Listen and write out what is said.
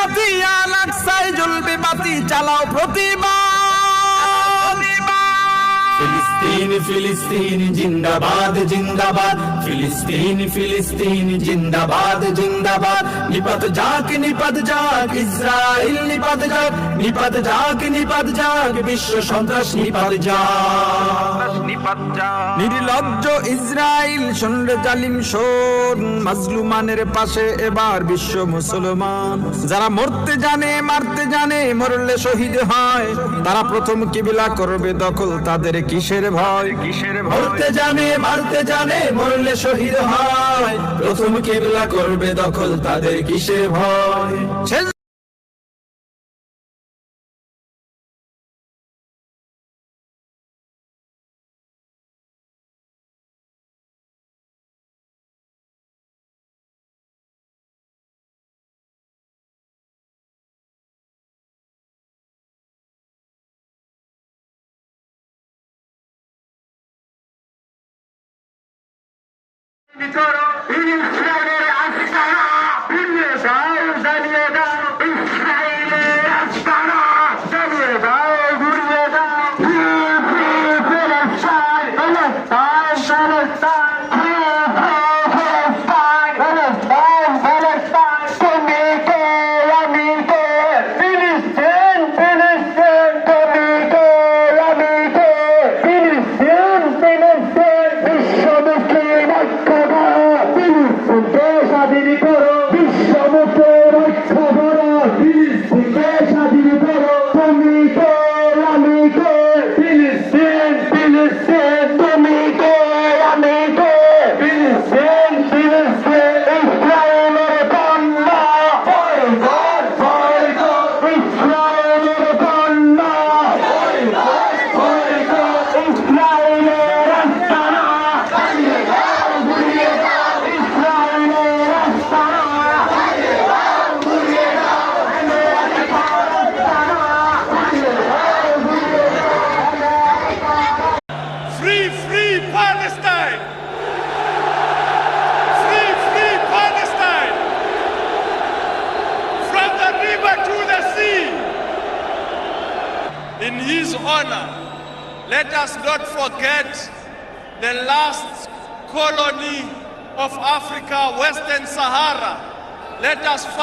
জাতি আল আকসায় জ্বলবে বাতি, চালাও প্রতিবাদ। ফিলিস্তিন ফিলিস্তিন জিন্দাবাদ জিন্দাবাদ, ফিলিস্তিন ফিলিস্তিন জিন্দাবাদ জিন্দাবাদ। নিপাত যাক ইসরাইল নিপাত যাক, নিপাত যাক বিশ্ব সন্ত্রাস নিপাত যাক। নির্লজ্জ ইসরাইল শোন রে জালিম শোন, মাজলুমানের পাশে এবার বিশ্ব মুসলমান। যারা মরতে জানে মারতে জানে, মরলে শহীদ হয়, তারা প্রথম কিবলা করবে দখল, তাদের কিসের ভয়? মরতে জানে মারতে জানে, মরলে শহীদ হয়, প্রথম কিবলা করবে দখল, তাদের কিসের ভয়? ইসরায়েলের আস্তানা ভেঙে দাও, জ্বালিয়ে দাও, ইসরায়েলের আস্তানা জ্বালিয়ে দাও, ঘুরিয়ে দাও। ফিলিস্তান ফিলিস্তান ফিলিস্তান ফিলিস্তান ফিলিস্তান, তুমি কে আমি কে? ফিলিস্তিন ফিলিস্তিন, তুমি কে আমি কে? ফিলিস্তিন ফিলিস্তিন, বিশ্ব মুসলিম ঐক্য করো, ফিলিস্তিনকে স্বাধীন করো, বিশ্ব মুসলিম ঐক্য করো, ফিলিস্তিনকে স্বাধীন করো। তুমি কে আমি কে? ফিলিস্তিন ফিলিস্তিন, তুমি কে আমি কে? ফিলিস্তিন ফিলিস্তিন, ইসরায়েলের কন্যা বয়কট বয়কট, ইসরায়েলের কন্যা বয়কট বয়কট, ইসরায়েলের আস্তানা জ্বালিয়ে দাও, ঘুরিয়ে দাও, ইসরায়েলের আস্তানা জ্বালিয়ে দাও, ঘুরিয়ে দাও, Free, free Palestine! Free, free Palestine! From the river to the sea! In his honor, let us not forget the last colony of Africa, Western Sahara. Let us fight.